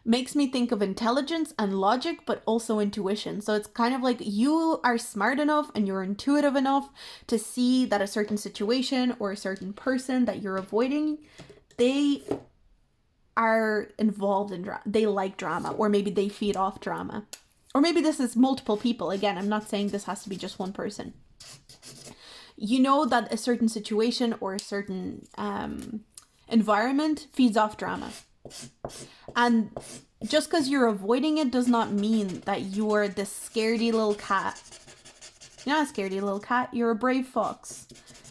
makes me think of intelligence and logic, but also intuition. So it's kind of like you are smart enough and you're intuitive enough to see that a certain situation or a certain person that you're avoiding, they are involved in drama. They like drama, or maybe they feed off drama. Or maybe this is multiple people. Again, I'm not saying this has to be just one person. You know that a certain situation or a certain environment feeds off drama. And just because you're avoiding it does not mean that you're this scaredy little cat. You're not a scaredy little cat, you're a brave fox.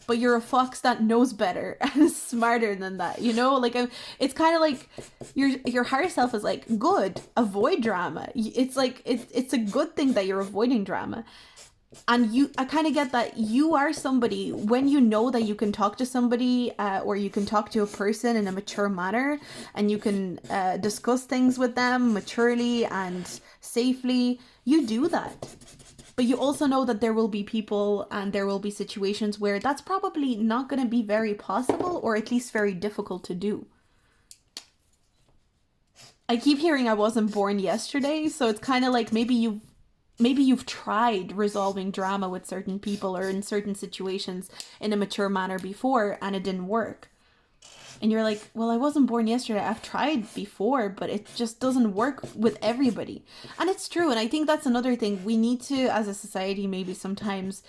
But you're a fox that knows better and is smarter than that, you know? Like, it's kind of like your higher self is like, good, avoid drama. It's like, it's a good thing that you're avoiding drama. And I kind of get that you are somebody, when you know that you can talk to somebody or you can talk to a person in a mature manner, and you can discuss things with them maturely and safely, you do that. But you also know that there will be people and there will be situations where that's probably not going to be very possible, or at least very difficult to do. I keep hearing I wasn't born yesterday, so it's kind of like maybe you've tried resolving drama with certain people or in certain situations in a mature manner before and it didn't work. And you're like, well, I wasn't born yesterday. I've tried before, but it just doesn't work with everybody. And it's true. And I think that's another thing we need to, as a society, maybe sometimes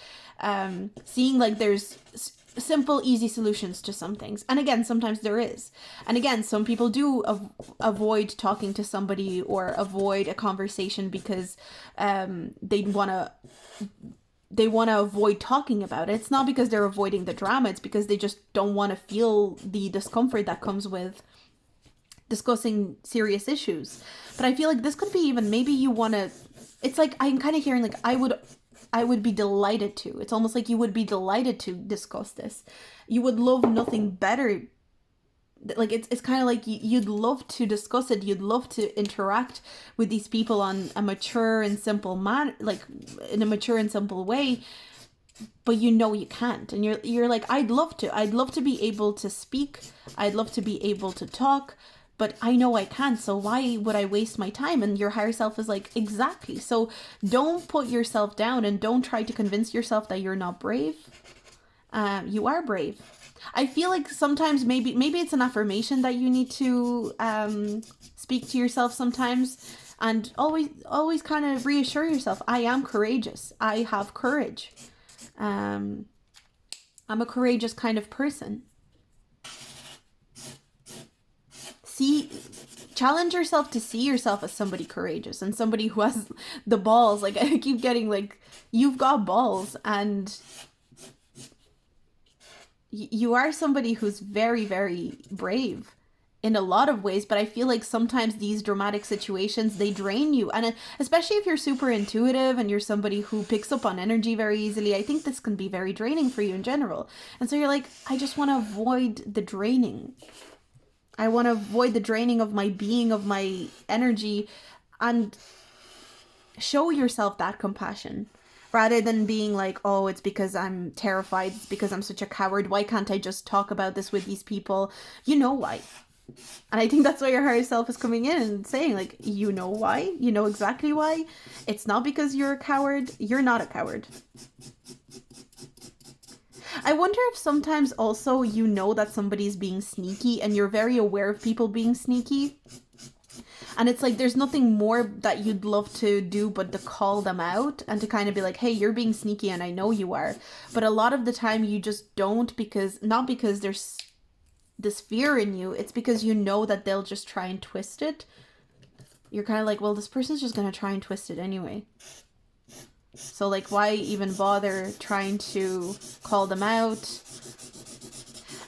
seeing like there's simple, easy solutions to some things. And again, sometimes there is. And again, some people do avoid talking to somebody or avoid a conversation because they want to avoid talking about it. It's not because they're avoiding the drama. It's because they just don't want to feel the discomfort that comes with discussing serious issues. But I feel like this could be even, maybe you want to, it's like, I'm kind of hearing like, I would be delighted to. It's almost like you would be delighted to discuss this. You would love nothing better. Like it's kind of like you'd love to discuss it. You'd love to interact with these people on a mature and simple like in a mature and simple way. But you know you can't, and you're like, I'd love to be able to speak. I'd love to be able to talk. But I know I can't, so why would I waste my time? And your higher self is like, exactly. So don't put yourself down and don't try to convince yourself that you're not brave. You are brave. I feel like sometimes maybe it's an affirmation that you need to speak to yourself sometimes, and always kind of reassure yourself, I am courageous. I have courage. I'm a courageous kind of person. Challenge yourself to see yourself as somebody courageous and somebody who has the balls. Like, I keep getting like, you've got balls, and you are somebody who's very, very brave in a lot of ways. But I feel like sometimes these dramatic situations, they drain you. And especially if you're super intuitive and you're somebody who picks up on energy very easily, I think this can be very draining for you in general. And so you're like, I just want to avoid the draining. I want to avoid the draining of my being, of my energy, and show yourself that compassion rather than being like, oh, it's because I'm terrified. It's because I'm such a coward. Why can't I just talk about this with these people? You know why. And I think that's why your higher self is coming in and saying, like, you know why? You know exactly why. It's not because you're a coward. You're not a coward. I wonder if sometimes also you know that somebody's being sneaky and you're very aware of people being sneaky. And it's like there's nothing more that you'd love to do but to call them out and to kind of be like, hey, you're being sneaky and I know you are. But a lot of the time you just don't, not because there's this fear in you. It's because you know that they'll just try and twist it. You're kind of like, well, this person's just going to try and twist it anyway. So, like, why even bother trying to call them out?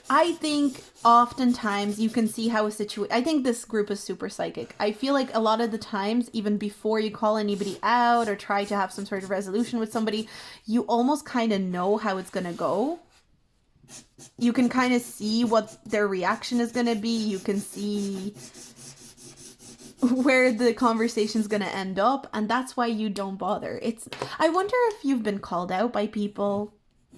I think oftentimes you can see how I think this group is super psychic. I feel like a lot of the times, even before you call anybody out or try to have some sort of resolution with somebody, you almost kind of know how it's going to go. You can kind of see what their reaction is going to be. You can see where the conversation's going to end up, and that's why you don't bother. I wonder if you've been called out by people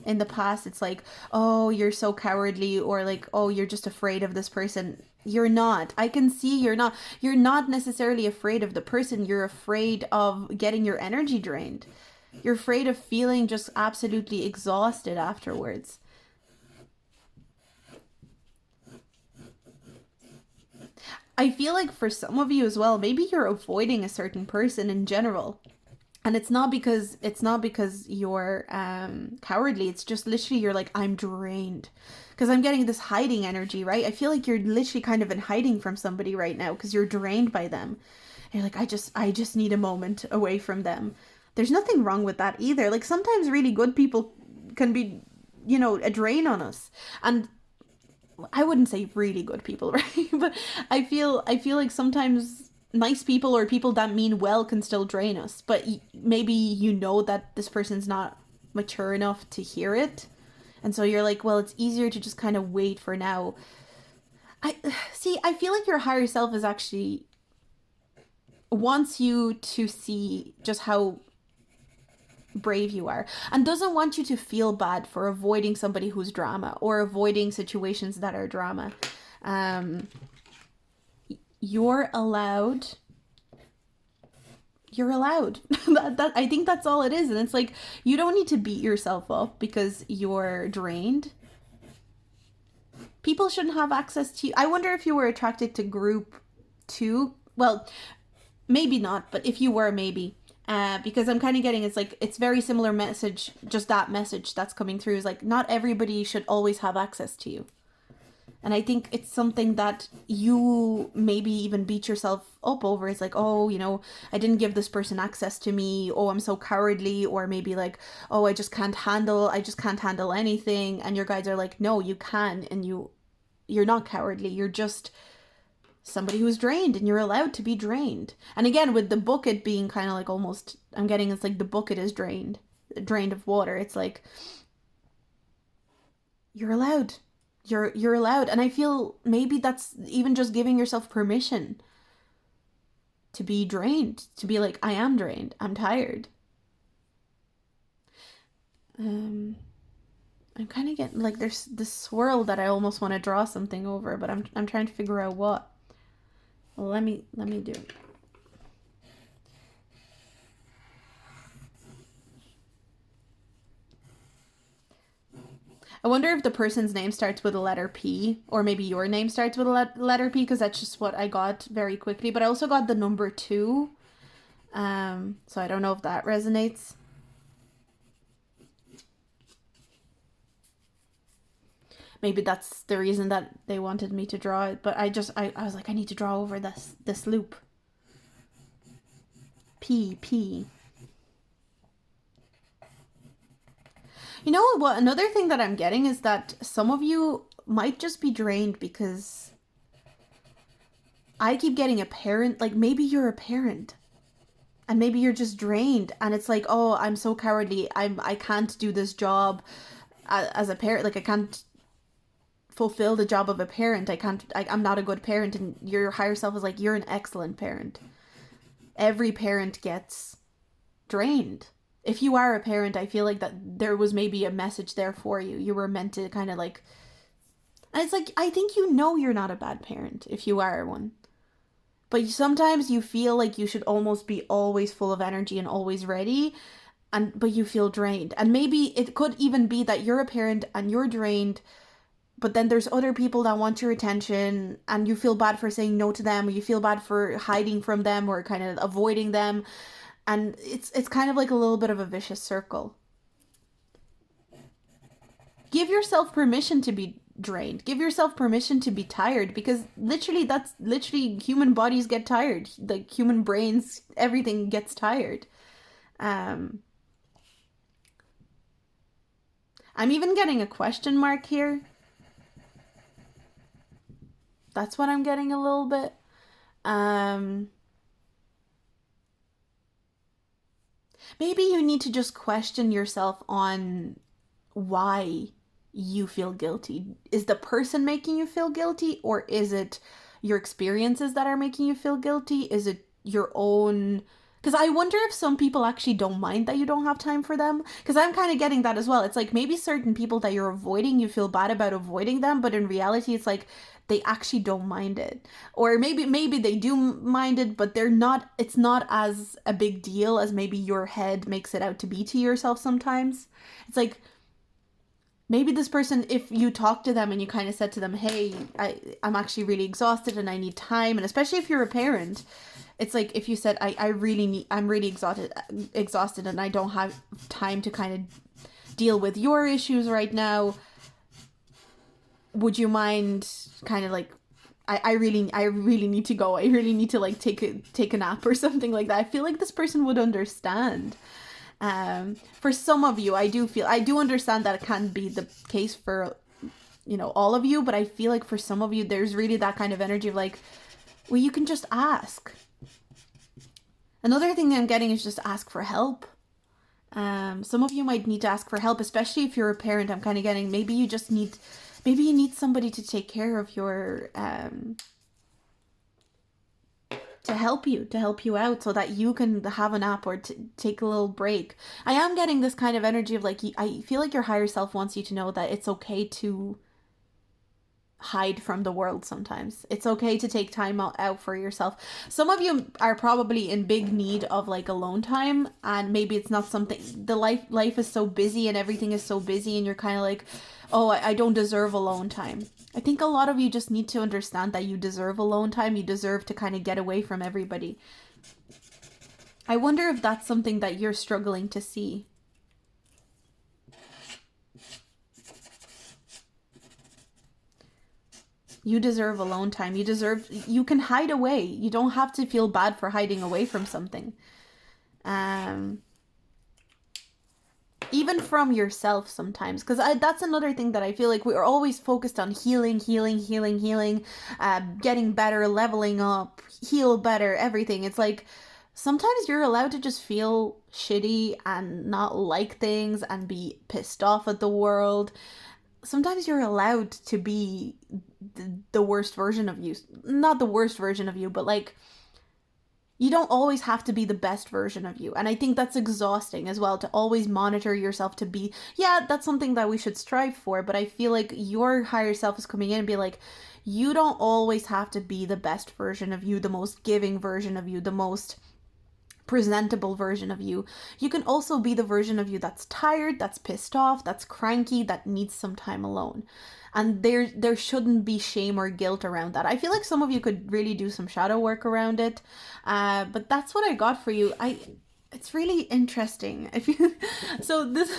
in the past. It's like, oh, you're so cowardly, or like, oh, you're just afraid of this person. You're not. I can see you're not necessarily afraid of the person. You're afraid of getting your energy drained. You're afraid of feeling just absolutely exhausted afterwards. I feel like for some of you as well, maybe you're avoiding a certain person in general. And it's not because you're cowardly. It's just literally you're like, I'm drained. Because I'm getting this hiding energy, right? I feel like you're literally kind of in hiding from somebody right now because you're drained by them. And you're like, I just need a moment away from them. There's nothing wrong with that either. Like sometimes really good people can be, a drain on us. And I wouldn't say really good people, right? But I feel like sometimes nice people or people that mean well can still drain us. But maybe that this person's not mature enough to hear it. And so you're like, well, it's easier to just kind of wait for now. I see, I feel like your higher self is actually wants you to see just how brave you are and doesn't want you to feel bad for avoiding somebody who's drama or avoiding situations that are drama. um you're allowed that I think that's all it is. And it's like, you don't need to beat yourself up because you're drained. People shouldn't have access to you. I wonder if you were attracted to group 2. Well, maybe not, but if you were, maybe. Because I'm kind of getting, it's like, it's very similar message, just that message that's coming through is like, not everybody should always have access to you. And I think it's something that you maybe even beat yourself up over. It's like, oh, I didn't give this person access to me. Oh, I'm so cowardly. Or maybe like, oh, I just can't handle anything. And your guides are like, no, you can. And you're not cowardly. You're just somebody who's drained, and you're allowed to be drained. And again, with the bucket being kind of like almost, I'm getting, it's like the bucket is drained of water. It's like, you're allowed. You're allowed. And I feel maybe that's even just giving yourself permission to be drained, to be like, I am drained. I'm tired. I'm kind of getting like, there's this swirl that I almost want to draw something over, but I'm trying to figure out what. Well, let me do it. I wonder if the person's name starts with a letter P, or maybe your name starts with a letter P, because that's just what I got very quickly. But I also got the number 2. So I don't know if that resonates. Maybe that's the reason that they wanted me to draw it. But I was like, I need to draw over this loop. P. You know what? Another thing that I'm getting is that some of you might just be drained because I keep getting a parent. Like, maybe you're a parent and maybe you're just drained, and it's like, oh, I'm so cowardly. I can't do this job as a parent. Like, I can't fulfill the job of a parent. I'm not a good parent. And your higher self is like, you're an excellent parent. Every parent gets drained. If you are a parent, I feel like that there was maybe a message there for you. You were meant to kind of like, and it's like, I think you're not a bad parent if you are one. But sometimes you feel like you should almost be always full of energy and always ready, but you feel drained. And maybe it could even be that you're a parent and you're drained, but then there's other people that want your attention and you feel bad for saying no to them, or you feel bad for hiding from them or kind of avoiding them. And it's kind of like a little bit of a vicious circle. Give yourself permission to be drained. Give yourself permission to be tired, because that's literally human bodies get tired. Like human brains, everything gets tired. I'm even getting a question mark here. That's what I'm getting a little bit. Maybe you need to just question yourself on why you feel guilty. Is the person making you feel guilty, or is it your experiences that are making you feel guilty? Is it your own? Because I wonder if some people actually don't mind that you don't have time for them. Because I'm kind of getting that as well. It's like maybe certain people that you're avoiding, you feel bad about avoiding them, but in reality, it's like they actually don't mind it. Or maybe they do mind it, but it's not as a big deal as maybe your head makes it out to be to yourself sometimes. It's like, maybe this person, if you talk to them and you kind of said to them, hey, I'm actually really exhausted and I need time, and especially if you're a parent, it's like if you said, I'm really exhausted and I don't have time to kind of deal with your issues right now. Would you mind kind of like, I really need to go. I really need to like take a nap or something like that. I feel like this person would understand. For some of you, I do understand that it can be the case for, all of you, but I feel like for some of you, there's really that kind of energy of like, well, you can just ask. Another thing that I'm getting is just ask for help. Some of you might need to ask for help, especially if you're a parent. I'm kind of getting, maybe you need somebody to take care of your, to help you out so that you can have a nap or take a little break. I am getting this kind of energy of like, I feel like your higher self wants you to know that it's okay to hide from the world sometimes. It's okay to take time out for yourself. Some of you are probably in big need of like alone time, and maybe it's not something, the life is so busy and everything is so busy and you're kind of like, oh, I don't deserve alone time. I think a lot of you just need to understand that you deserve alone time. You deserve to kind of get away from everybody. I wonder if that's something that you're struggling to see. You deserve alone time. You can hide away. You don't have to feel bad for hiding away from something. Even from yourself sometimes, because that's another thing that I feel like we're always focused on healing, getting better, leveling up, heal better, everything. It's like sometimes you're allowed to just feel shitty and not like things and be pissed off at the world. Sometimes you're allowed to be the worst version of you. Not the worst version of you, but like, you don't always have to be the best version of you. And I think that's exhausting as well, to always monitor yourself to be, yeah, that's something that we should strive for. But I feel like your higher self is coming in and be like, you don't always have to be the best version of you, the most giving version of you, the most presentable version of you. You can also be the version of you that's tired, that's pissed off, that's cranky, that needs some time alone. And there shouldn't be shame or guilt around that. I feel like some of you could really do some shadow work around it. But that's what I got for you. It's really interesting. If you, so this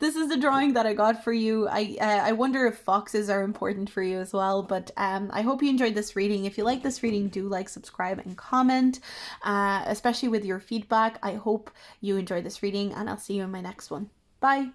is the drawing that I got for you. I wonder if foxes are important for you as well. But I hope you enjoyed this reading. If you like this reading, do like, subscribe, and comment, especially with your feedback. I hope you enjoyed this reading, and I'll see you in my next one. Bye.